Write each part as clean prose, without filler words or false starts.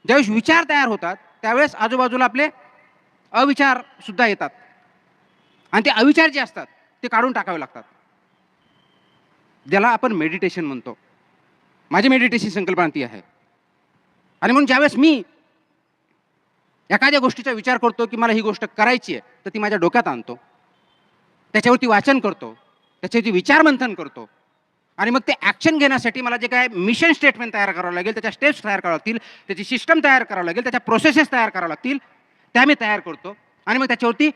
ज्यावेळेस विचार तयार होतात त्यावेळेस आजूबाजूला आपले अविचार सुद्धा येतात आणि ते अविचार जे असतात ते काढून टाकावे लागतात. ज्याला आपण मेडिटेशन म्हणतो. माझी मेडिटेशन संकल्पना ती आहे. आणि म्हणून ज्यावेळेस मी एखाद्या गोष्टीचा विचार करतो की मला ही गोष्ट करायची आहे, तर ती माझ्या डोक्यात आणतो. त्याच्यावरती वाचन करतो, त्याच्यावरती विचारमंथन करतो आणि मग ते ॲक्शन घेण्यासाठी मला जे काय मिशन स्टेटमेंट तयार करावं लागेल, त्याच्या स्टेप्स तयार कराव्या लागतील, त्याची सिस्टम तयार करावं लागेल, त्याच्या प्रोसेसेस तयार कराव्या लागतील, त्या मी तयार करतो आणि मग त्याच्यावरती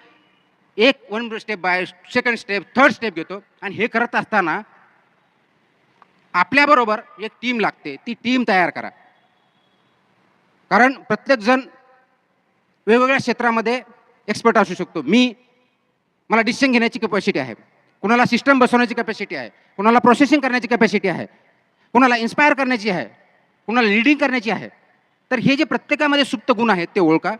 one step by second step, third step घेतो आणि हे करत असताना आपल्याबरोबर एक टीम लागते. ती टीम तयार करा. कारण प्रत्येकजण वेगवेगळ्या क्षेत्रामध्ये एक्सपर्ट असू शकतो. मला डिसिजन घेण्याची कॅपॅसिटी आहे. कुणाला सिस्टम बसवण्याची कॅपॅसिटी आहे. कुणाला प्रोसेसिंग करण्याची कॅपॅसिटी आहे. कुणाला इन्स्पायर करण्याची आहे. कुणाला लीडिंग करण्याची आहे. तर हे जे प्रत्येकामध्ये सुप्त गुण आहेत ते ओळखा.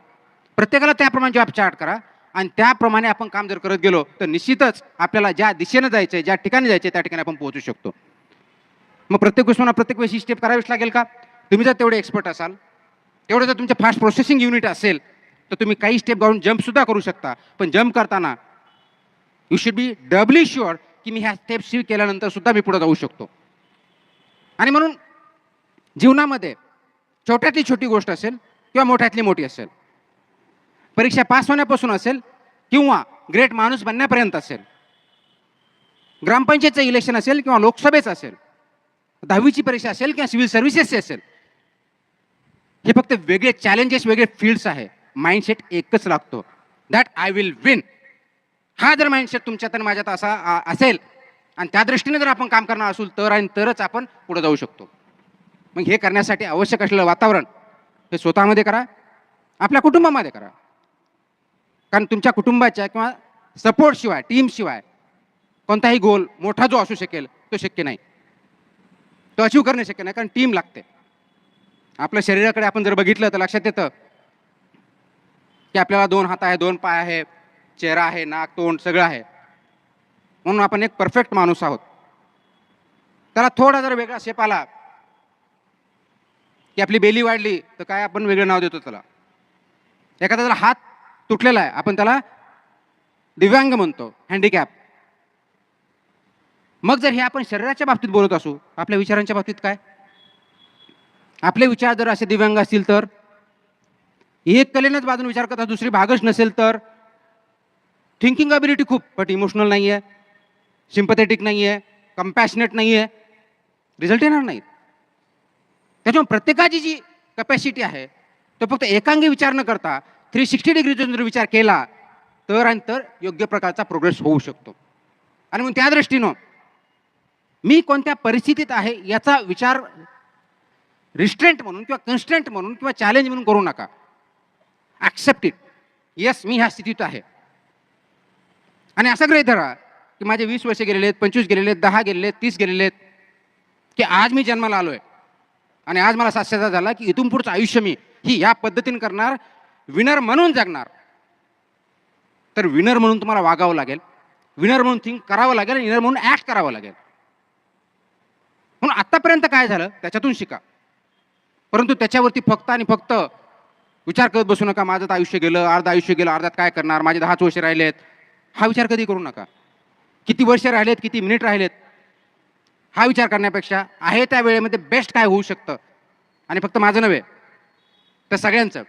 प्रत्येकाला त्याप्रमाणे जॉब चार्ट करा आणि त्याप्रमाणे आपण काम जर करत गेलो तर निश्चितच आपल्याला ज्या दिशेने जायचं आहे, ज्या ठिकाणी जायचं आहे त्या ठिकाणी आपण पोहोचू शकतो. मग प्रत्येक गोष्टीला प्रत्येक वेळी स्टेप करावीच लागेल का? तुम्ही जर तेवढे एक्सपर्ट असाल, तेवढं जर तुमचं फास्ट प्रोसेसिंग युनिट असेल, तर तुम्ही काही स्टेप जाऊन जंप सुद्धा करू शकता. पण जंप करताना you should be Dabali sure की मी ह्या स्टेप्स केल्यानंतर सुद्धा मी पुढे जाऊ शकतो. आणि म्हणून जीवनामध्ये छोट्यातली छोटी गोष्ट असेल किंवा मोठ्यातली मोठी असेल, परीक्षा पास होण्यापासून असेल किंवा ग्रेट माणूस बनण्यापर्यंत असेल, ग्रामपंचायतचं इलेक्शन असेल किंवा लोकसभेचं असेल, 10वीची परीक्षा असेल किंवा सिव्हिल सर्व्हिसेसची असेल, हे फक्त वेगळे चॅलेंजेस, वेगळे फील्ड्स आहे. माइंडसेट एकच लागतो, दॅट आय विल विन. हा जर माइंडसेट तुमच्यात आणि माझ्यात असा असेल आणि त्या दृष्टीने जर आपण काम करणार असू तर आणि तरच आपण पुढे जाऊ शकतो. मग हे करण्यासाठी आवश्यक असलेलं वातावरण हे स्वतःमध्ये करा, आपल्या कुटुंबामध्ये करा. कारण तुमच्या कुटुंबाच्या किंवा सपोर्टशिवाय, टीमशिवाय कोणताही गोल मोठा जो असू शकेल तो शक्य नाही. तो अचीव करणं शक्य नाही, कारण टीम लागते. आपल्या शरीराकडे आपण जर बघितलं तर लक्षात येतं की आपल्याला 2 हात आहे, 2 पाय आहे, चेहरा आहे, नाक, तोंड सगळं आहे. म्हणून आपण एक परफेक्ट माणूस आहोत. त्याला थोडा जर वेगळा शेप आला की आपली बेली वाढली तर काय आपण वेगळं नाव देतो त्याला. एखादा जर हात तुटलेला आहे, आपण त्याला दिव्यांग म्हणतो, हँडिकॅप. मग जर हे आपण शरीराच्या बाबतीत बोलत असू, आपल्या विचारांच्या बाबतीत काय? आपले विचार जर असे दिव्यांग असतील तर, एक कलेनंच बाजून विचार करता दुसरी भागच नसेल तर, थिंकिंग अबिलिटी खूप बट इमोशनल नाही आहे, सिम्पथेटिक नाही आहे, कंपॅशनेट नाही आहे, रिझल्ट येणार नाहीत. त्याच्यामुळे प्रत्येकाची जी कॅपॅसिटी आहे तो फक्त एकांगी विचार न करता 360 डिग्रीचा जर विचार केला तर आणि तर योग्य प्रकारचा प्रोग्रेस होऊ शकतो. आणि मग त्या दृष्टीनं मी कोणत्या परिस्थितीत आहे याचा विचार रिस्ट्रेंट म्हणून किंवा कन्स्ट्रेंट म्हणून किंवा चॅलेंज म्हणून करू नका. Accept it. येस, मी ह्या स्थितीत आहे. आणि असं गृहीत धरा की माझे 20 वर्ष गेलेले आहेत, 25 गेलेले आहेत, 10 गेलेले आहेत, 30 गेलेले आहेत, की आज मी जन्माला आलोय आणि आज मला साक्षात्कार झाला की इथून पुढचं आयुष्य मी या पद्धतीने करणार, विनर म्हणून जगणार. तर विनर म्हणून तुम्हाला वागावं लागेल, विनर म्हणून थिंक करावं लागेल, विनर म्हणून ॲक्ट करावं लागेल. म्हणून आतापर्यंत काय झालं त्याच्यातून शिका, परंतु त्याच्यावरती फक्त आणि फक्त विचार करत बसू नका. माझं आयुष्य गेलं, अर्ध आयुष्य गेलं, अर्ध्यात काय करणार, माझे 10च वर्ष राहिलेत, हा विचार कधी करू नका. किती वर्ष राहिलेत, किती मिनिट राहिलेत, हा विचार करण्यापेक्षा आहे त्या वेळेमध्ये बेस्ट काय होऊ शकतं, आणि फक्त माझं नव्हे तर सगळ्यांचं.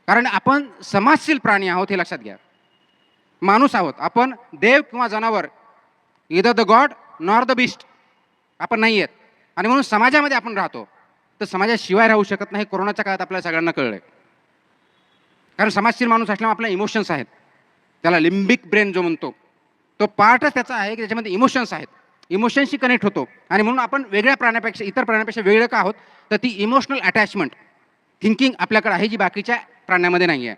कारण आपण समाजशील प्राणी आहोत हे लक्षात घ्या. माणूस आहोत आपण, देव किंवा जनावर, either the god nor the beast आपण नाही आहेत. आणि म्हणून समाजामध्ये आपण राहतो, तर समाजाशिवाय राहू शकत नाही. कोरोनाच्या काळात आपल्याला सगळ्यांना कळलंय. कारण समाजशील माणूस असल्यामुळे आपल्या इमोशन्स आहेत. त्याला लिम्बिक ब्रेन जो म्हणतो तो पार्टच त्याचा आहे की त्याच्यामध्ये इमोशन्स आहेत. इमोशन्सशी कनेक्ट होतो. आणि म्हणून आपण वेगळ्या प्राण्यापेक्षा, इतर प्राण्यापेक्षा वेगळं का आहोत, तर ती इमोशनल अटॅचमेंट, थिंकिंग आपल्याकडे आहे जी बाकीच्या प्राण्यामध्ये नाही आहे.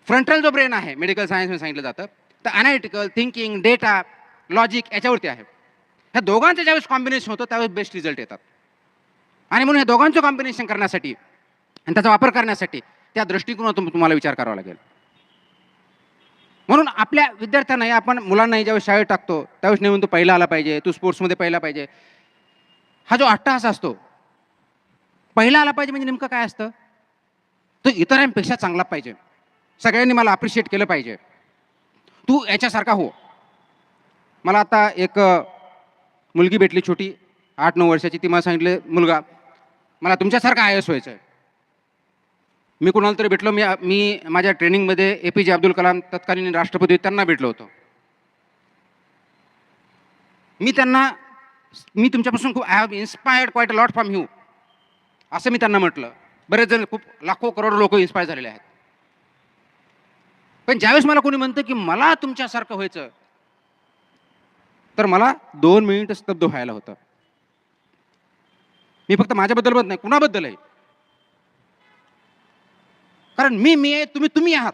फ्रंटल जो ब्रेन आहे, मेडिकल सायन्समध्ये सांगितलं जातं, तर अनालिटिकल, थिंकिंग, डेटा, लॉजिक याच्यावरती आहे. ह्या दोघांचं ज्यावेळेस कॉम्बिनेशन होतं त्यावेळेस बेस्ट रिझल्ट येतात. आणि म्हणून हे दोघांचं कॉम्बिनेशन करण्यासाठी आणि त्याचा वापर करण्यासाठी त्या दृष्टिकोनातून तुम्हाला विचार करावा लागेल. म्हणून आपल्या विद्यार्थ्यांनाही, आपण मुलांनाही ज्यावेळेस शाळेत टाकतो त्यावेळेस नेहमी तू पहिला आला पाहिजे, तू स्पोर्ट्समध्ये पहिला पाहिजे, हा जो अट्टहास असतो, पहिला आला पाहिजे म्हणजे नेमकं काय असतं? तो इतरांपेक्षा चांगला पाहिजे. सगळ्यांनी मला अप्रिशिएट केलं पाहिजे. तू याच्यासारखा हो. मला आता एक मुलगी भेटली छोटी, 8-9 वर्षाची. ती मला सांगितले, मुलगा, मला तुमच्यासारखा आय एस व्हायचं आहे. मी कुणाला तरी भेटलो, मी माझ्या ट्रेनिंगमध्ये APJ अब्दुल कलाम तत्कालीन राष्ट्रपती त्यांना भेटलो होतो. मी तुमच्यापासून खूप, I have inspired quiet a lot from you, असं मी त्यांना म्हटलं. बरेच जण, खूप लाखो करोडो लोक इन्स्पायर झालेले आहेत. पण ज्यावेळेस मला कोणी म्हणतं की मला तुमच्यासारखं व्हायचं, तर मला 2 मिनिट स्तब्ध व्हायला होतं. मी फक्त माझ्याबद्दल म्हणत नाही, कुणाबद्दल आहे. कारण मी आहे, तुम्ही आहात.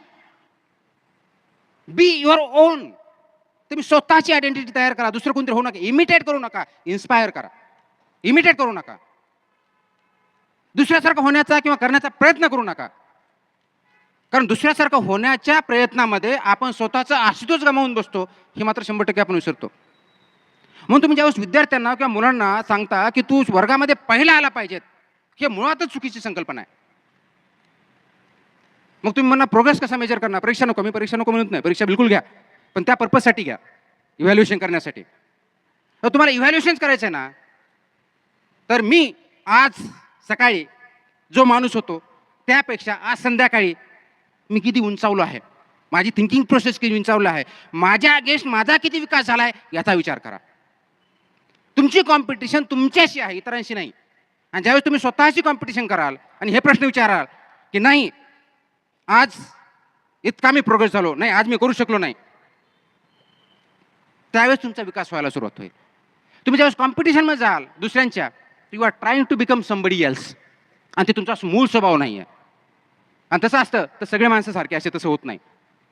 Be your on. तुम्ही स्वतःची आयडेंटिटी तयार करा. दुसरं कोणतरी होऊ नका. इमिटेट करू नका, इन्स्पायर करा. इमिटेट करू नका. दुसऱ्यासारखं होण्याचा किंवा करण्याचा प्रयत्न करू नका. कारण दुसऱ्यासारखं होण्याच्या प्रयत्नामध्ये आपण स्वतःचं अस्तित्वच गमावून बसतो, हे मात्र 100% आपण विसरतो. म्हणून तुम्ही ज्यावेळेस विद्यार्थ्यांना किंवा मुलांना सांगता की तू वर्गामध्ये पहिला आला पाहिजेत, हे मुळातच चुकीची संकल्पना आहे. मग तुम्ही म्हणा प्रोग्रेस कसा मेजर करणार? परीक्षा नको. मी परीक्षा नको म्हणत नाही, परीक्षा बिलकुल घ्या, पण त्या पर्पजसाठी घ्या, इव्हॅल्युएशन करण्यासाठी. तर तुम्हाला इव्हॅल्युएशन करायचं आहे ना, तर मी आज सकाळी जो माणूस होतो त्यापेक्षा आज संध्याकाळी मी किती उंचावलो आहे, माझी थिंकिंग प्रोसेस किती उंचावलं आहे, माझ्या अगेन्स्ट माझा किती विकास झाला आहे, याचा विचार करा. तुमची कॉम्पिटिशन तुमच्याशी आहे, इतरांशी नाही. आणि ज्यावेळेस तुम्ही स्वतःशी कॉम्पिटिशन कराल आणि हे प्रश्न विचाराल की नाही आज इतका मी प्रोग्रेस झालो नाही, आज मी करू शकलो नाही, त्यावेळेस तुमचा विकास व्हायला सुरुवात होईल. तुम्ही ज्यावेळेस कॉम्पिटिशनमध्ये जाल दुसऱ्यांच्या, you are trying to become somebody else, आणि ते तुमचा मूळ स्वभाव नाही आहे. आणि तसं असतं तर सगळे माणसं सारखे असते, तसं होत नाही.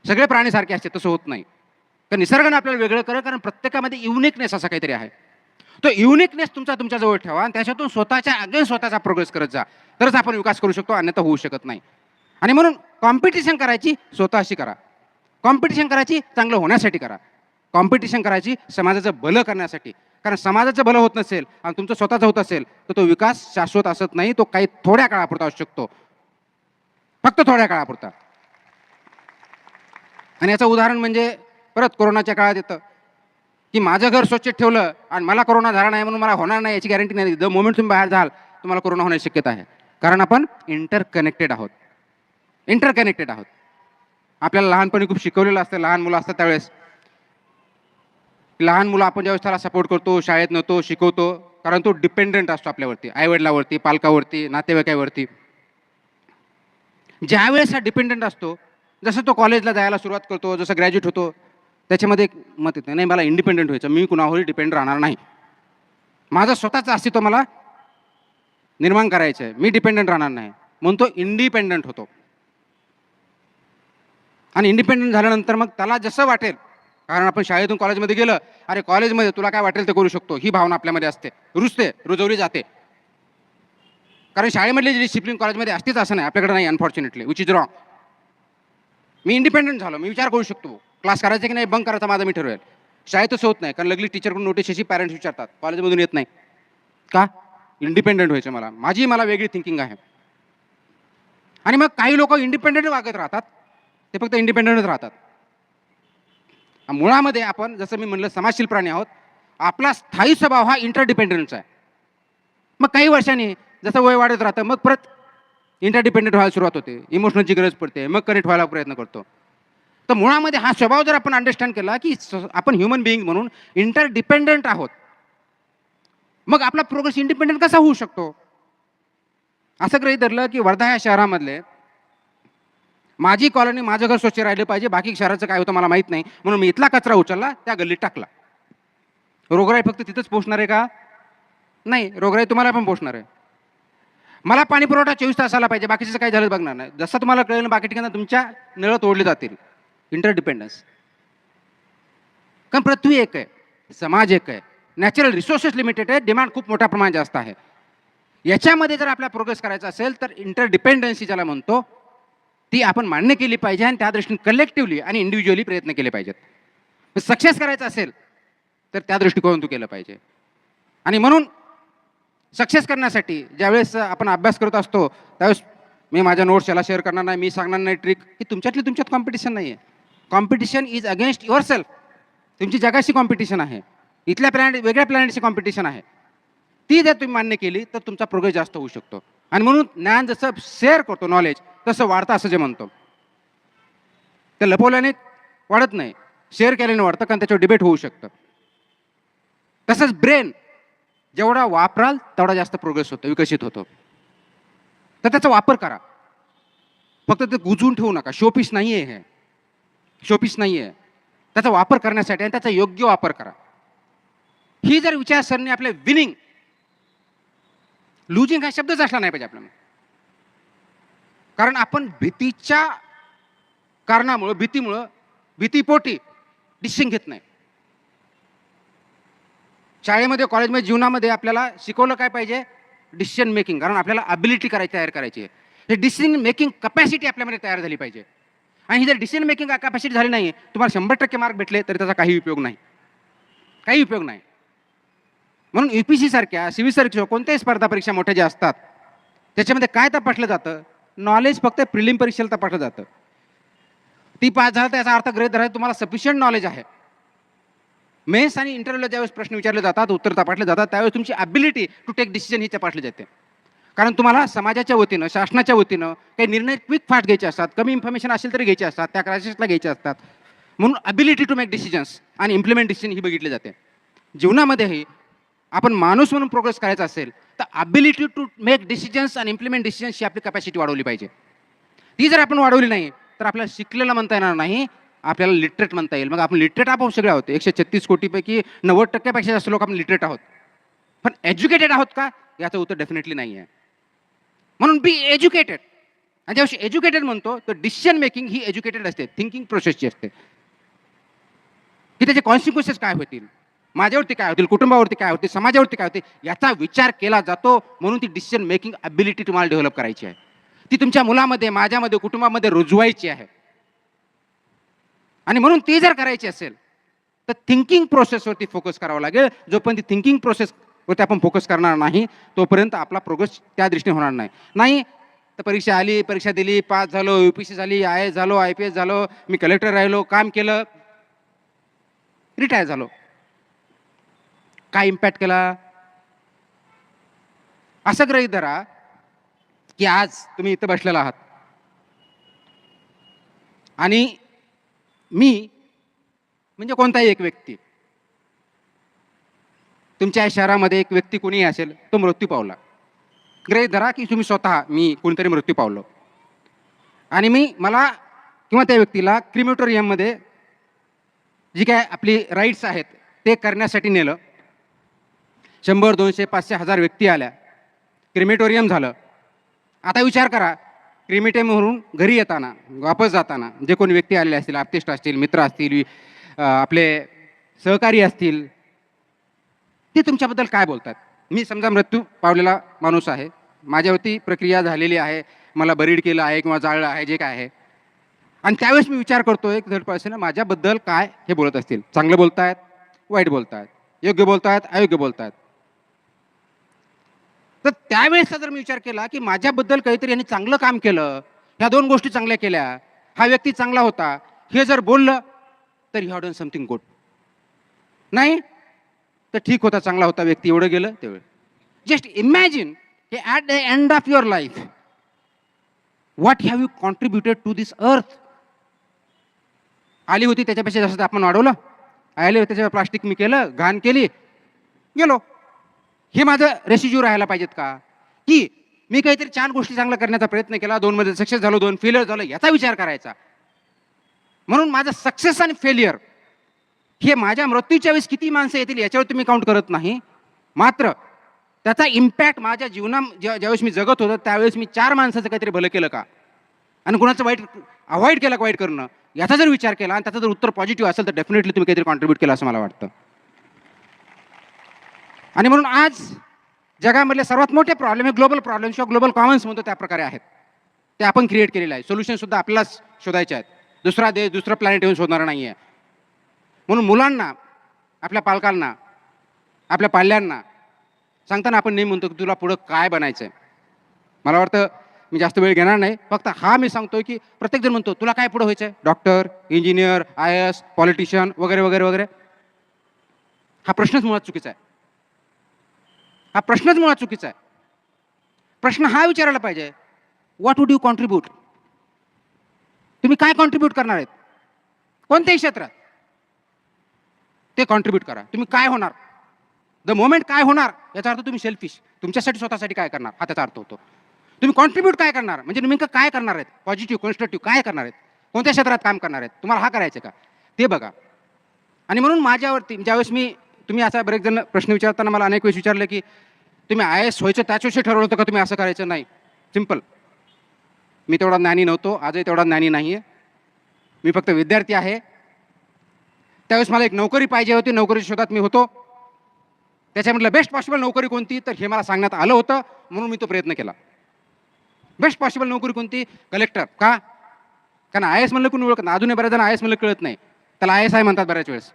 सगळे प्राणी सारखे असते, तसं होत नाही. कारण निसर्गाने आपल्याला वेगळं करं, कारण प्रत्येकामध्ये युनिकनेस असा काहीतरी आहे. तो युनिकनेस तुमच्याजवळ ठेवा आणि त्याच्यातून स्वतःच्या अगेन्स्ट स्वतःचा प्रोग्रेस करत जा, तरच आपण विकास करू शकतो, अन्यथा होऊ शकत नाही. आणि म्हणून कॉम्पिटिशन करायची स्वतःशी करा. कॉम्पिटिशन करायची चांगलं होण्यासाठी करा. कॉम्पिटिशन करायची समाजाचं भलं करण्यासाठी. कारण समाजाचं भलं होत नसेल आणि तुमचं स्वतःचं होत असेल तर तो विकास शाश्वत असत नाही, तो काही थोड्या काळापुरता असू शकतो, फक्त थोड्या काळापुरता. आणि याचं उदाहरण म्हणजे परत कोरोनाच्या काळात येतं की माझं घर स्वच्छ ठेवलं आणि मला कोरोना झाला नाही म्हणून मला होणार नाही याची गॅरंटी नाही. द मोमेंट तुम्ही बाहेर जाल तुम्हाला कोरोना होण्याची शक्यता आहे. कारण आपण इंटरकनेक्टेड आहोत. इंटरकनेक्टेड आहोत. आपल्याला लहानपणी खूप शिकवलेलं असतं. लहान मुलं असतात त्यावेळेस, लहान मुलं आपण ज्यावेळेस त्याला सपोर्ट करतो, शाळेत नेतो, शिकवतो, कारण तो डिपेंडंट असतो आपल्यावरती, आईवडिलावरती, पालकावरती, नातेवाईकावरती. ज्यावेळेस हा डिपेंडंट असतो, जसं तो कॉलेजला जायला सुरुवात करतो, जसं ग्रॅज्युएट होतो, त्याच्यामध्ये एक मत येतं, नाही मला इंडिपेंडंट व्हायचं, मी कुणावरही डिपेंड राहणार नाही, माझं स्वतःचं अस्तित्व मला निर्माण करायचं आहे, मी डिपेंडंट राहणार नाही. म्हणून तो इंडिपेंडंट होतो. आणि इंडिपेंडंट झाल्यानंतर मग त्याला जसं वाटेल, कारण आपण शाळेतून कॉलेजमध्ये गेलं, अरे कॉलेजमध्ये तुला काय वाटेल ते करू शकतो, ही भावना आपल्यामध्ये असते, रुजवली जाते. कारण शाळेमधली जी डिसिप्लिन कॉलेजमध्ये असतेच असं नाही, आपल्याकडे नाही, unfortunately, which is wrong. Me independent झालो, मी विचार करू शकतो क्लास करायचा की नाही, बंक करायचा माझा मी ठरवेल. शाळेत तसं होत नाही, कारण लगली टीचरकडून नोटीस याची पॅरेंट्स विचारतात, कॉलेजमधून येत नाही का, इंडिपेंडंट व्हायचं मला वेगळी थिंकिंग आहे. आणि मग काही लोक इंडिपेंडंट वागत राहतात, ते फक्त इंडिपेंडंटच राहतात. मुळामध्ये आपण जसं मी म्हणलं समाजशील प्राणी आहोत. आपला स्थायी स्वभाव हा इंटरडिपेंडन्सचा आहे. मग काही वर्षांनी जसं वय वाढत राहतं मग परत इंटरडिपेंडंट व्हायला सुरुवात होते, इमोशनलची गरज पडते, मग कनेक्ट व्हायला प्रयत्न करतो. तर मुळामध्ये हा स्वभाव जर आपण अंडरस्टँड केला की आपण ह्युमन बिईंग म्हणून इंटरडिपेंडंट आहोत, मग आपला प्रोग्रेस इंडिपेंडंट कसा होऊ शकतो. असं गृहीत धरलं की वर्धा या शहरामधले माझी कॉलनी, माझं घर स्वच्छ राहिलं पाहिजे, बाकी शहराचं काय होतं मला माहित नाही, म्हणून मी इथला कचरा उचलला त्या गल्लीत टाकला. रोगराई फक्त तिथंच पोहोचणार आहे का? नाही, रोगराई तुम्हाला पण पोहोचणार आहे. मला पाणी पुरवठा 24 तास आला पाहिजे, बाकीचं काय झालं बघणार नाही. जसं तुम्हाला कळेल बाकी ठिकाणी तुमच्या नळं तोडले जातील. इंटरडिपेंडन्स. कारण पृथ्वी एक आहे, समाज एक आहे, नॅचरल रिसोर्सेस लिमिटेड आहे, डिमांड खूप मोठ्या प्रमाणात जास्त आहे. याच्यामध्ये जर आपल्याला प्रोग्रेस करायचा असेल तर इंटरडिपेंडन्सी ज्याला म्हणतो ती आपण मान्य केली पाहिजे आणि त्या दृष्टीने कलेक्टिव्हली आणि इंडिव्हिज्युअली प्रयत्न केले पाहिजेत. सक्सेस करायचं असेल तर त्या दृष्टिकोनातून तू केलं पाहिजे. आणि म्हणून सक्सेस करण्यासाठी ज्यावेळेस आपण अभ्यास करत असतो त्यावेळेस मी माझ्या नोट्स याला शेअर करणार नाही, मी सांगणार नाही ट्रिक, ही तुमच्यातली तुमच्यात कॉम्पिटिशन नाही आहे. Competition is against your self. तुमची जगाशी कॉम्पिटिशन आहे, इथल्या प्लॅनेट वेगळ्या प्लॅनेटची कॉम्पिटिशन आहे. ती जर तुम्ही मान्य केली तर तुमचा प्रोग्रेस जास्त होऊ शकतो. आणि म्हणून ज्ञान जसं शेअर करतो, नॉलेज तसं वाढतं असं जे म्हणतो, ते लपवल्याने वाढत नाही, शेअर केल्याने वाढतं, कारण त्याच्यावर डिबेट होऊ शकतं. तसंच ब्रेन जेवढा वापराल तेवढा जास्त प्रोग्रेस होतो, विकसित होतो. तर त्याचा वापर करा, फक्त ते गुजवून ठेवू नका. शोपीस नाही आहे हे, शोपीस नाही आहे. त्याचा वापर करण्यासाठी आणि त्याचा योग्य वापर करा. ही जर विचारसरणी आपल्या विनिंग, लुजिंग हा शब्दच असला नाही पाहिजे आपल्याला. कारण आपण भीतीच्या कारणामुळं, भीतीपोटी डिसिजन घेत नाही. शाळेमध्ये, कॉलेजमध्ये, जीवनामध्ये आपल्याला शिकवलं काय पाहिजे? Decision making. कारण आपल्याला अबिलिटी तयार करायची आहे. हे डिसिजन मेकिंग कपॅसिटी आपल्यामध्ये तयार झाली पाहिजे. आणि ही जर डिसिजन मेकिंग कॅपॅसिटी झाली नाही, तुम्हाला 100% मार्क भेटले तरी त्याचा काही उपयोग नाही, काही उपयोग नाही. म्हणून UPSC सारख्या, सिव्हिल सारख्या कोणत्याही स्पर्धा परीक्षा मोठ्या ज्या असतात त्याच्यामध्ये काय तपासलं जातं? नॉलेज फक्त प्रिलिम परीक्षेला तपासलं जातं. ती पास झालं तर याचा अर्थ गृहीत धरायचा तुम्हाला सफिशियंट नॉलेज आहे. मेन्स आणि इंटरव्ह्यूला ज्यावेळेस प्रश्न विचारले जातात, उत्तर तपासले जातात, त्यावेळेस तुमची ॲबिलिटी टू टेक डिसिजन ही तपासली जाते. कारण तुम्हाला समाजाच्या वतीनं, शासनाच्या वतीनं काही निर्णय क्विक फास्ट घ्यायचे असतात, कमी इन्फॉर्मेशन असेल तरी घ्यायचे असतात, त्या क्रायसिसला घ्यायचे असतात. म्हणून ॲबिलिटी टू मेक डिसिजन्स आणि इम्प्लिमेंट डिसिजन ही बघितली जाते. जीवनामध्येही आपण माणूस म्हणून प्रोग्रेस करायचा असेल तर ॲबिलिटी टू मेक डिसिजन्स आणि इम्प्लिमेंट डिसिजन्स ही आपली कॅपॅसिटी वाढवली पाहिजे. ती जर आपण वाढवली नाही तर आपल्याला शिकलेलं म्हणता येणार नाही, आपल्याला लिटरेट म्हणता येईल. मग आपण लिटरेट आहोत सगळे आहोत, 136 कोटीपैकी 90% जास्त लोक आपण लिटरेट आहोत. पण एज्युकेटेड आहोत का? याचं उत्तर डेफिनेटली नाही आहे. म्हणून बी एज्युकेटेड. आणि जेव्हा एज्युकेटेड म्हणतो तर डिसिजन मेकिंग ही एज्युकेटेड असते, थिंकिंग प्रोसेसची असते, की त्याचे कॉन्सिक्वेन्सेस काय होतील, माझ्यावरती काय होतील, कुटुंबावरती काय होतील, समाजावरती काय होते, याचा विचार केला जातो. म्हणून ती डिसिजन मेकिंग ॲबिलिटी तुम्हाला डेव्हलप करायची आहे. ती तुमच्या मुलामध्ये, माझ्यामध्ये, कुटुंबामध्ये रुजवायची आहे. आणि म्हणून ती जर करायची असेल तर थिंकिंग प्रोसेसवरती फोकस करावा लागेल. जोपर्यंत थिंकिंग प्रोसेसवरती आपण फोकस करणार नाही तोपर्यंत आपला प्रोग्रेस त्या दृष्टीने होणार नाही. तर परीक्षा आली, परीक्षा दिली, पास झालो, UPSC झाली, IAS झालो, IPS झालो, मी कलेक्टर राहिलो, काम केलं, रिटायर झालो, काय इम्पॅक्ट केला? असं गृहीत धरा की आज तुम्ही इथं बसलेला आहात आणि मी म्हणजे कोणताही एक व्यक्ती, तुमच्या शहरामध्ये एक व्यक्ती कोणीही असेल, तो मृत्यू पावला. गृहीत धरा की तुम्ही स्वतः, मी कोणीतरी मृत्यू पावलो आणि मला किंवा त्या व्यक्तीला क्रिमेटोरियममध्ये जी काय आपली राईट्स आहेत ते करण्यासाठी नेलं. 100, 200, 500, 1000 व्यक्ती आल्या, क्रिमेटोरियम झालं. आता विचार करा, क्रिमेटोरियमवरून घरी येताना, वापस जाताना जे कोणी व्यक्ती आलेले असतील, आर्टिस्ट असतील, मित्र असतील, आपले सहकारी असतील, ते तुमच्याबद्दल काय बोलतात? मी समजा मृत्यू पावलेला माणूस आहे, माझ्यावरती प्रक्रिया झालेली आहे, मला बरीड केलं आहे किंवा जाळलं आहे, जे काय आहे, आणि त्यावेळेस मी विचार करतो एक थर्ड पर्सन माझ्याबद्दल काय हे बोलत असतील. चांगलं बोलतायत, वाईट बोलतायत, योग्य बोलतायत, अयोग्य बोलतायत. तर त्यावेळेसचा जर मी विचार केला की माझ्याबद्दल काहीतरी यांनी चांगलं काम केलं, ह्या 2 गोष्टी चांगल्या केल्या, हा व्यक्ती चांगला होता, हे जर बोललं तर you have done something good. नाही तर ठीक होता, चांगला होता व्यक्ती, एवढं गेलं तेवढं. जस्ट इमॅजिन की at the end of your life what have you contributed to this earth. आली होती त्याच्यापेक्षा जास्त आपण वाढवलं, आले होते त्याच्या प्लास्टिक मी केलं, घाण केली, गेलो. हे माझं रेसिड्यू राहायला पाहिजेत का? की मी काहीतरी 4 गोष्टी चांगल्या करण्याचा प्रयत्न केला, 2 मध्ये सक्सेस झालो, 2 फेलियर झालो, याचा विचार करायचा. म्हणून माझं सक्सेस आणि फेलियर हे माझ्या मृत्यूच्या वेळेस किती माणसं येतील याच्यावर तुम्ही काउंट करत नाही, मात्र त्याचा इम्पॅक्ट माझ्या जीवनात ज्यावेळेस मी जगत होतो त्यावेळेस मी 4 माणसाचं काहीतरी भलं केलं का, आणि कुणाचं वाईट अवॉइड केलं का, वाईट करणं, याचा जर विचार केला आणि त्याचं जर उत्तर पॉझिटिव्ह असेल तर डेफिनेटली तुम्ही काहीतरी कॉन्ट्रीब्यूट केलं असं मला वाटतं. आणि म्हणून आज जगामधले सर्वात मोठे प्रॉब्लेम हे ग्लोबल प्रॉब्लेम किंवा ग्लोबल कॉमन्स म्हणतो त्या प्रकारे आहेत, ते आपण क्रिएट केलेलं आहे. सोल्युशन सुद्धा आपल्यालाच शोधायचे आहेत, दुसरा देश, दुसरं प्लॅनेट येऊन शोधणार नाही आहे. म्हणून मुलांना, आपल्या पालकांना, आपल्या पाल्यांना सांगताना आपण नेहमी म्हणतो की तुला पुढं काय बनायचं आहे. मला वाटतं मी जास्त वेळ घेणार नाही. फक्त हा मी सांगतोय की प्रत्येकजण म्हणतो तुला काय पुढे व्हायचं आहे, डॉक्टर, इंजिनियर, IAS, पॉलिटिशियन वगैरे वगैरे वगैरे. हा प्रश्नच मुळात चुकीचा आहे. हा प्रश्नच मुळात चुकीचा आहे. प्रश्न हा विचारायला पाहिजे, व्हॉट वुड यू कॉन्ट्रीब्यूट. तुम्ही काय कॉन्ट्रीब्यूट करणार आहेत कोणत्याही क्षेत्रात, ते कॉन्ट्रीब्यूट करा. तुम्ही काय होणार, द मोमेंट काय होणार याचा अर्थ तुम्ही सेल्फिश, तुमच्यासाठी स्वतःसाठी काय करणार हा त्याचा अर्थ होतो. तुम्ही कॉन्ट्रीब्यूट काय करणार म्हणजे नेमकं काय करणार आहेत, पॉझिटिव्ह कन्स्ट्रक्टिव्ह काय करणार आहेत, कोणत्या क्षेत्रात काम करणार आहेत, तुम्हाला हा करायचं का ते बघा. आणि म्हणून माझ्यावरती ज्यावेळेस तुम्ही असा बरेच जण प्रश्न विचारताना मला अनेक वेळेस विचारलं की तुम्ही IAS व्हायचं त्याच्याविषयी ठरवलं होतं का तुम्ही असं करायचं. नाही, सिम्पल. मी तेवढा ज्ञानी नव्हतो, आजही तेवढा ज्ञानी नाही आहे. मी फक्त विद्यार्थी आहे. त्यावेळेस मला एक नोकरी पाहिजे होती, नोकरीच्या शोधात मी होतो. त्याच्यामधलं बेस्ट पॉसिबल नोकरी कोणती तर हे मला सांगण्यात आलं होतं, म्हणून मी तो प्रयत्न केला. बेस्ट पॉसिबल नोकरी कोणती, कलेक्टर. का, कारण IAS म्हणलं कोणी ओळखत नाही. अजूनही बऱ्याच जण IAS म्हणलं कळत नाही, त्याला ISI म्हणतात बऱ्याच वेळेस.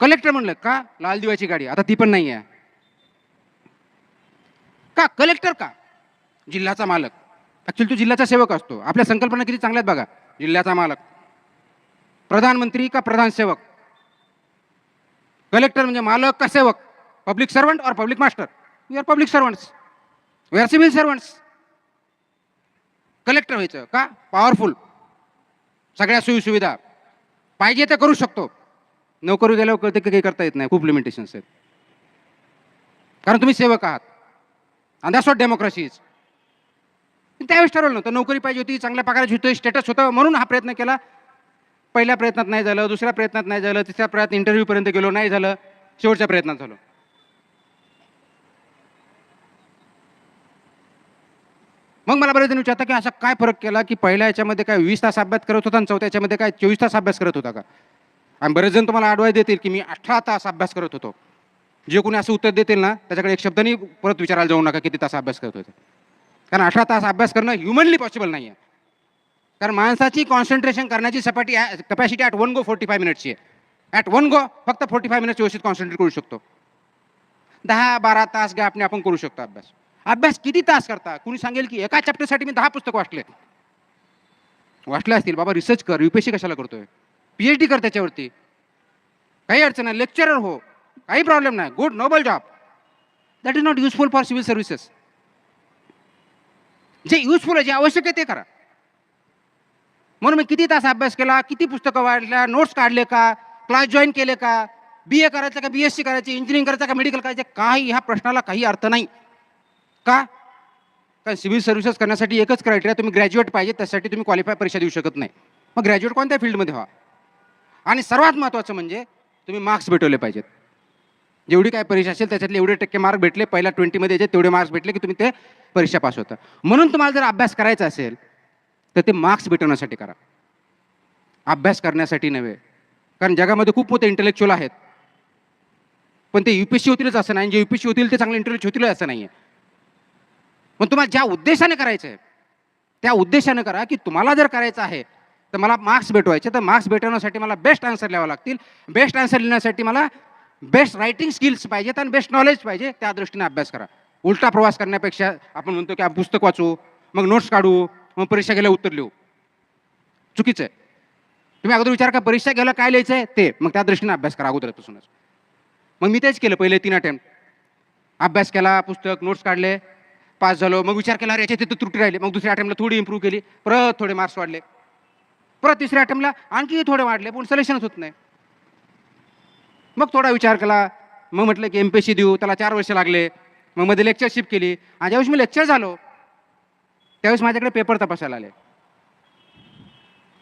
कलेक्टर म्हणलं का, लाल दिव्याची गाडी, आता ती पण नाही आहे. का कलेक्टर, का जिल्ह्याचा मालक. ऍक्च्युली तो जिल्ह्याचा सेवक असतो. आपल्या संकल्पना किती चांगल्यात बघा, जिल्ह्याचा मालक. प्रधानमंत्री का प्रधान सेवक. कलेक्टर म्हणजे मालक का सेवक, पब्लिक सर्वंट और public master. We are public servants, we are civil servants. Collector व्हायचं का, पॉवरफुल, सगळ्या सोयी सुविधा पाहिजे ते करू शकतो. नोकरी गेल्यावर कळते की काही करता येत नाही, खूप लिमिटेशन्स आहेत, कारण तुम्ही सेवक आहात. आणि दॅट्स व्हॉट डेमोक्रेसी इज. त्यावेळेस ठरवलं नव्हतं, नोकरी पाहिजे होती, चांगल्या पगाराची होती, स्टेटस होतं, म्हणून हा प्रयत्न केला. पहिल्या प्रयत्नात नाही झालं, दुसऱ्या प्रयत्नात नाही झालं, तिसऱ्या प्रयत्न इंटरव्ह्यूपर्यंत गेलो, नाही झालं, शेवटच्या प्रयत्नात झालो. मग मला बरेच जण विचारतात की असा काय फरक केला की पहिल्या याच्यामध्ये काय 20 तास अभ्यास करत होता आणि चौथ्या याच्यामध्ये काय 24 तास अभ्यास करत होता का. आणि बरेच जण तुम्हाला ॲडवाईस देतील की मी 18 तास अभ्यास करत होतो. जे कोणी असं उत्तर देतील ना त्याच्याकडे एक शब्दांनी परत विचारायला जाऊ नका किती तास अभ्यास करत होते, कारण 18 तास अभ्यास करणं ह्युमनली पॉसिबल नाही आहे. कारण माणसाची कॉन्सन्ट्रेशन करण्याची सपाटी कपॅसिटी ॲट वन गो 45 मिनिट्सची आहे. ॲट वन गो फक्त 45 मिनिट्स व्यवस्थित कॉन्सन्ट्रेट करू शकतो. 10-12 तास गॅपने आपण करू शकतो अभ्यास. अभ्यास किती तास करता, कुणी सांगेल की एका चॅप्टरसाठी मी 10 पुस्तकं वाचले असतील. बाबा रिसर्च कर, UPSC कशाला करतोय, PhD कर त्याच्यावरती, काही अडचण नाही, लेक्चरर हो, काही प्रॉब्लेम नाही, good noble job. That is not useful for civil services. जे युजफुल आहे, जे आवश्यक आहे ते करा. म्हणून मी किती तास अभ्यास केला, किती पुस्तकं वाचल्या, नोट्स काढले का, क्लास जॉईन केले का, BA करायचं का, BSc करायची, इंजिनिअरिंग करायचं का, मेडिकल करायचं, काही ह्या प्रश्नाला काही अर्थ नाही. का, कारण सिव्हिल सर्व्हिसेस करण्यासाठी एकच क्रायटेरिया, तुम्ही ग्रॅज्युएट पाहिजे, त्यासाठी तुम्ही क्वालिफाय परीक्षा देऊ शकत नाही. मग ग्रॅज्युएट कोणत्या फील्डमध्ये व्हा. आणि सर्वात महत्त्वाचं म्हणजे तुम्ही मार्क्स भेटवले पाहिजेत. जेवढी काय परीक्षा असेल त्याच्यातले एवढे टक्के मार्क भेटले, पहिल्या 20 मध्ये तेवढे मार्क्स भेटले की तुम्ही ते परीक्षा पास होता. म्हणून तुम्हाला जर अभ्यास करायचा असेल तर ते मार्क्स भेटवण्यासाठी करा, अभ्यास करण्यासाठी नव्हे. कारण जगामध्ये खूप मोठे इंटेलेक्च्युअल आहेत, पण ते UPSC होतीलच असं नाही, जे UPSC होतील ते चांगले इंटेलेक्च्युअल होतील असं नाही आहे. पण तुम्हाला ज्या उद्देशाने करायचं आहे त्या उद्देशाने करा की तुम्हाला जर करायचं आहे तर मला मार्क्स भेटवायचे, तर मार्क्स भेटवण्यासाठी मला बेस्ट आन्सर लिहावं लागतील. बेस्ट आन्सर लिहिण्यासाठी मला बेस्ट रायटिंग स्किल्स पाहिजेत आणि बेस्ट नॉलेज पाहिजे. त्या दृष्टीने अभ्यास करा. उलटा प्रवास करण्यापेक्षा आपण म्हणतो की आपण पुस्तक वाचू, मग नोट्स काढू, मग परीक्षा गेल्या उत्तर लिहू, चुकीचं आहे. तुम्ही अगोदर विचार का परीक्षा घ्यायला काय लिहायचं आहे ते, मग त्या दृष्टीने अभ्यास करा अगोदरपासूनच. मग मी तेच केलं. पहिले 3 अटेम्प्ट अभ्यास केला, पुस्तक नोट्स काढले, पास झालो. मग विचार केला याच्यात तिथं त्रुटी राहिली, मग दुसऱ्या अटेम्प्टला थोडी इम्प्रूव्ह केली, परत थोडे मार्क्स वाढले, परत तिसऱ्या अटेम्प्टला आणखी थोडे वाढले, पण सिलेक्शनच होत नाही. मग थोडा विचार केला, मग म्हटलं की MPSC देऊ, त्याला 4 वर्ष लागले. मग मध्ये लेक्चरशिप केली, आणि ज्यावेळेस मी लेक्चर झालो त्यावेळेस माझ्याकडे पेपर तपासायला आले.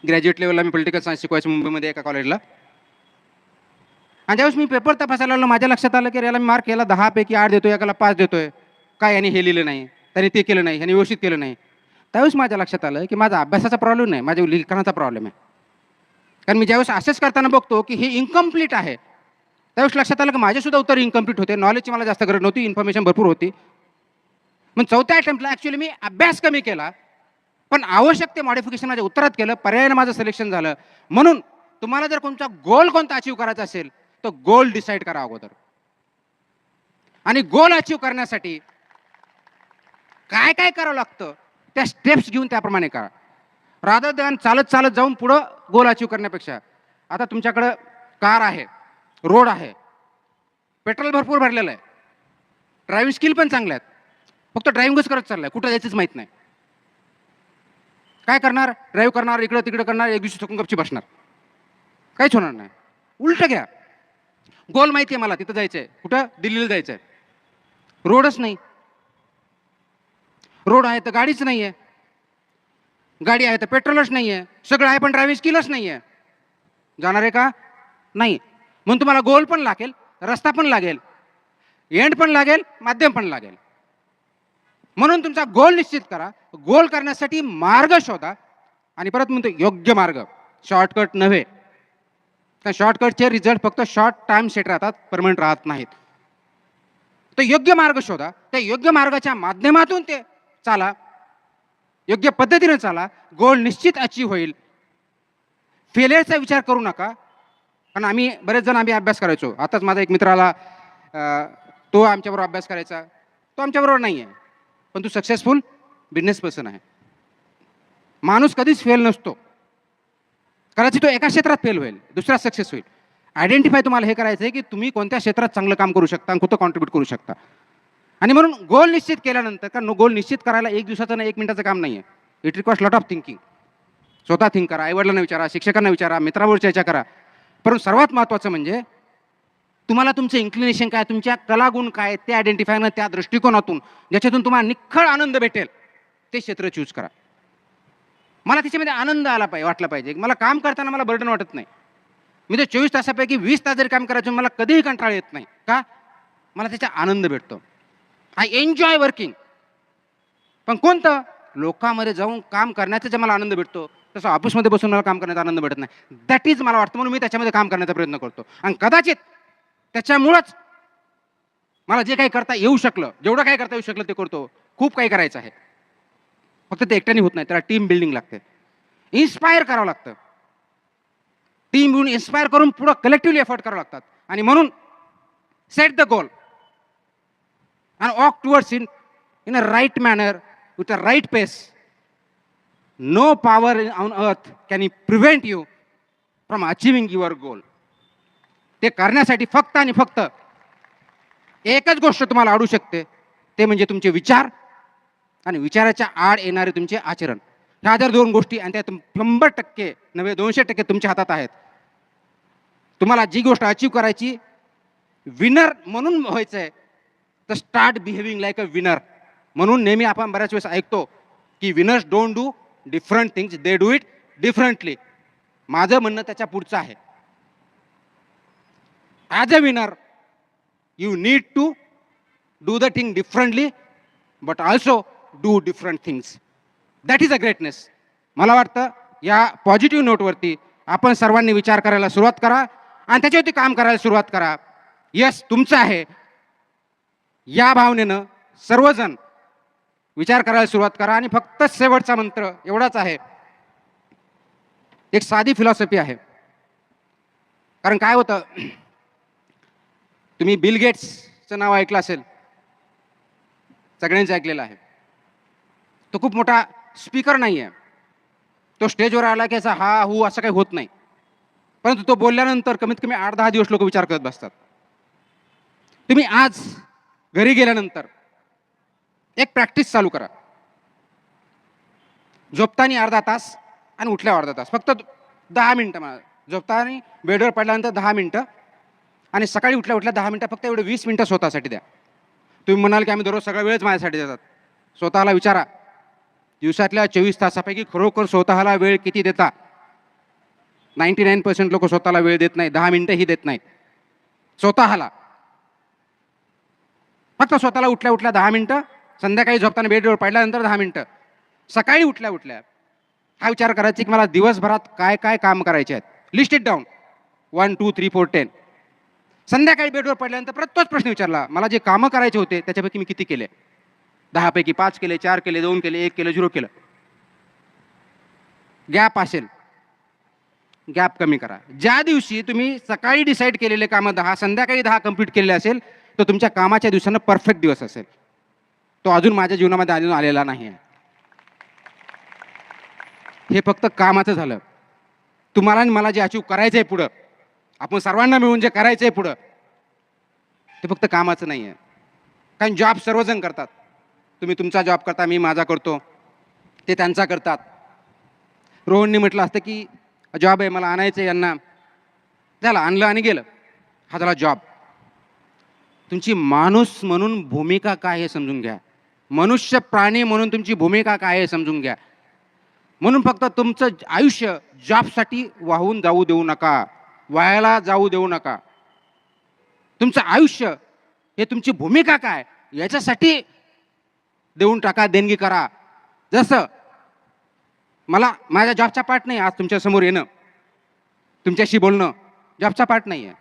ग्रॅज्युएट लेवलला मी पॉलिटिकल सायन्स शिकवायचं मुंबईमध्ये एका कॉलेजला. आणि ज्यावेळेस मी पेपर तपासायला आलो माझ्या लक्षात आलं की याला मी मार्क याला 10 पैकी 8 देतोय, एकाला 5 देतोय, काय यांनी हे लिहिलं नाही, त्यांनी ते केलं नाही, यांनी व्यवस्थित केलं नाही. त्यावेळेस माझ्या लक्षात आलं की माझा अभ्यासाचा प्रॉब्लेम नाही, माझ्या लिखाणाचा प्रॉब्लेम आहे. कारण मी ज्यावेळेस असेच करताना बघतो की हे इनकम्प्लीट आहे, त्यावेळेस लक्षात आलं की माझेसुद्धा उत्तर इनकम्प्लीट होते. नॉलेजची मला जास्त गरज नव्हती, इन्फॉर्मेशन भरपूर होती. मग चौथ्या अटेम्प्टला ॲक्च्युली मी अभ्यास कमी केला, पण आवश्यक ते मॉडिफिकेशन माझ्या उत्तरात केलं, पर्यायानं माझं सिलेक्शन झालं. म्हणून तुम्हाला जर कोणता गोल कोणता अचीव्ह करायचा असेल तर गोल डिसाईड करा अगोदर. आणि गोल अचीव्ह करण्यासाठी काय काय करावं लागतं त्या स्टेप्स घेऊन त्याप्रमाणे करा. रादर दॅन चालत चालत जाऊन पुढं गोल अचीव करण्यापेक्षा. आता तुमच्याकडं कार आहे, रोड आहे, पेट्रोल भरपूर भरलेलं आहे, ड्रायव्हिंग स्किल पण चांगल्या आहेत, फक्त ड्रायव्हिंगच करत चाललाय, कुठं जायचंच माहित नाही. काय करणार? ड्राईव्ह करणार, इकडं तिकडं करणार, एक दिवशी चुकून गपची बसणार, काहीच होणार नाही. उलट घ्या, गोल माहिती आहे मला, तिथं जायचंय, कुठं? दिल्लीला जायचंय, रोडच नाही. रोड आहे तर गाडीच नाही आहे, गाडी आहे तर पेट्रोलच नाही आहे, सगळं आहे पण ड्रायव्हिंग स्किलच नाही आहे. जाणार आहे का? नाही. म्हणून तुम्हाला गोल पण लागेल, रस्ता पण लागेल, एंड पण लागेल, माध्यम पण लागेल. म्हणून तुमचा गोल निश्चित करा, गोल करण्यासाठी मार्ग शोधा. आणि परत म्हणतो योग्य मार्ग, शॉर्टकट नव्हे. तर शॉर्टकटचे रिझल्ट फक्त शॉर्ट टाइम सेट राहतात, परमनंट राहत नाहीत. तर योग्य मार्ग शोधा, त्या योग्य मार्गाच्या माध्यमातून ते चाला, योग्य पद्धतीने चाला, गोल निश्चित अचीव होईल. फेलियरचा विचार करू नका. कारण बरेच जण अभ्यास करायचो. आताच माझा एक मित्र आला, तो आमच्याबरोबर अभ्यास करायचा, तो आमच्याबरोबर नाही आहे, पण तू सक्सेसफुल बिझनेस पर्सन आहे. माणूस कधीच फेल नसतो. कदाचित तो एका क्षेत्रात फेल होईल, दुसरा सक्सेस होईल. आयडेंटिफाय तुम्हाला हे करायचं आहे की तुम्ही कोणत्या क्षेत्रात चांगलं काम करू शकता आणि कुठं कॉन्ट्रीब्यूट करू शकता. आणि म्हणून गोल निश्चित केल्यानंतर, कारण गोल निश्चित करायला एक दिवसाचं ना एक मिनिटाचं काम नाही आहे. It requires lot of thinking. स्वतः थिंक करा, आईवडिलांना विचारा, शिक्षकांना विचारा, मित्राबरोबर चर्चा करा. परंतु सर्वात महत्त्वाचं म्हणजे तुम्हाला तुमचं इन्क्लिनेशन काय, तुमच्या कलागुण काय, ते आयडेंटिफाय न त्या दृष्टिकोनातून ज्याच्यातून तुम्हाला निखळ आनंद भेटेल ते क्षेत्र चूज करा. मला त्याच्यामध्ये आनंद आला पाहिजे, वाटला पाहिजे. मला काम करताना मला बर्डन वाटत नाही. मी ते 24 तासापैकी 20 तास जरी काम करायचं मला कधीही कंटाळा येत नाही. का? मला त्याचा आनंद भेटतो. I enjoy working. पण कोणतं? लोकांमध्ये जाऊन काम करण्याचा जे मला आनंद भेटतो, तसं ऑफिसमध्ये बसून मला काम करण्याचा आनंद भेटत नाही. दॅट इज मला वाटतं, म्हणून मी त्याच्यामध्ये काम करण्याचा प्रयत्न करतो. आणि कदाचित त्याच्यामुळंच मला जे काही करता येऊ शकलं, जेवढं काही करता येऊ शकलं ते करतो. खूप काही करायचं आहे, फक्त ते एकट्याने होत नाही, त्याला टीम बिल्डिंग लागते, इन्स्पायर करावं लागतं. टीम मिळून इन्स्पायर करून पुढं कलेक्टिव्हली एफर्ट करावं लागतात. आणि म्हणून set the goal and walk towards it in a right manner with a right pace. No power on earth can prevent you from achieving your goal. ते करण्यासाठी फक्त आणि फक्त एकच गोष्ट तुम्हाला अडू शकते, ते म्हणजे तुमचे विचार आणि विचाराच्या आड येणारे तुमचे आचरण. ह्या जर दोन गोष्टी आणि त्यात 100% नव्हे 200% तुमच्या हातात आहेत. तुम्हाला जी गोष्ट अचीव करायची, विनर म्हणून व्हायचं आहे, तर start behaving like a winner. म्हणून नेहमी आपण बऱ्याच वेळेस ऐकतो की winners don't do different things, they do it differently. माझं म्हणणं त्याच्या पुढचं आहे. As a winner you need to do the thing differently, but also do different things. That is a greatness. मला वाटतं या पॉझिटिव्ह नोटवरती आपण सर्वांनी विचार करायला सुरुवात करा आणि त्याच्यावरती काम करायला सुरुवात करा. यस, तुमचं आहे. या भावनेनं सर्वजण विचार करायला सुरुवात करा. आणि फक्त शेवटचा मंत्र एवढाच आहे, एक साधी फिलॉसॉफी आहे. कारण काय होतं, तुम्ही बिल गेट्सचं नाव ऐकलं असेल, सगळ्यांचं ऐकलेलं आहे. तो खूप मोठा स्पीकर नाही आहे. तो स्टेजवर आला की असा हा हू असं काही होत नाही. परंतु तो बोलल्यानंतर कमीत कमी 8-10 दिवस लोक विचार करत बसतात. तुम्ही आज घरी गेल्यानंतर एक प्रॅक्टिस चालू करा. झोपताना अर्धा तास आणि उठल्यावर अर्धा तास, फक्त 10 मिनिटं. मला झोपताना बेडवर पडल्यानंतर 10 मिनिटं आणि सकाळी उठल्या उठल्या 10 मिनिटं, फक्त एवढे 20 मिनिटं स्वतःसाठी द्या. तुम्ही म्हणाल की आम्ही दररोज सगळा वेळच माझ्यासाठी देतात. स्वतःला विचारा, दिवसातल्या 24 तासापैकी खरोखर स्वतःला वेळ किती देता? 99% लोक स्वतःला वेळ देत नाही, 10 मिनिटंही देत नाहीत स्वतःला. फक्त स्वतःला उठल्या उठल्या 10 मिनिटं, संध्याकाळी झोपताना बेडवर पडल्यानंतर 10 मिनिटं, सकाळी उठल्या उठल्या हा विचार करायचा की मला दिवसभरात काय काय काम करायचे आहेत. List it down, 1 2 3 4 10. संध्याकाळी बेडवर पडल्यानंतर परत तोच प्रश्न विचारला, मला जे कामं करायचे होते त्याच्यापैकी मी किती केले? 10 पैकी 5 केले, 4 केले, 2 केले, 1 केलं, 0 केलं. गॅप असेल, गॅप कमी करा. ज्या दिवशी तुम्ही सकाळी डिसाईड केलेले कामं 10, संध्याकाळी 10 कंप्लीट केलेले असेल, तर तुमच्या कामाच्या दिवसानं परफेक्ट दिवस असेल. तो अजून माझ्या जीवनामध्ये अजून आलेला नाही आहे. हे फक्त कामाचं झालं. तुम्हाला आणि मला जे अचीव करायचं आहे पुढं, आपण सर्वांना मिळून जे करायचं आहे पुढं, ते फक्त कामाचं नाही आहे. कारण जॉब सर्वजण करतात. तुम्ही तुमचा जॉब करता, मी माझा करतो, ते त्यांचा करतात. रोहनने म्हटलं असतं की जॉब आहे, मला आणायचं आहे यांना, झालं आणलं आणि गेलं, हा झाला जॉब. तुमची माणूस म्हणून भूमिका काय हे समजून घ्या. मनुष्य प्राणी म्हणून तुमची भूमिका काय हे समजून घ्या. म्हणून फक्त तुमचं आयुष्य जॉबसाठी वाहून जाऊ देऊ नका, वायाला जाऊ देऊ नका. तुमचं आयुष्य हे तुमची भूमिका काय याच्यासाठी देऊन टाका, देणगी करा. जसं मला माझ्या जॉबचा पार्ट नाही आज तुमच्या समोर येणं, तुमच्याशी बोलणं, जॉबचा पार्ट नाही आहे.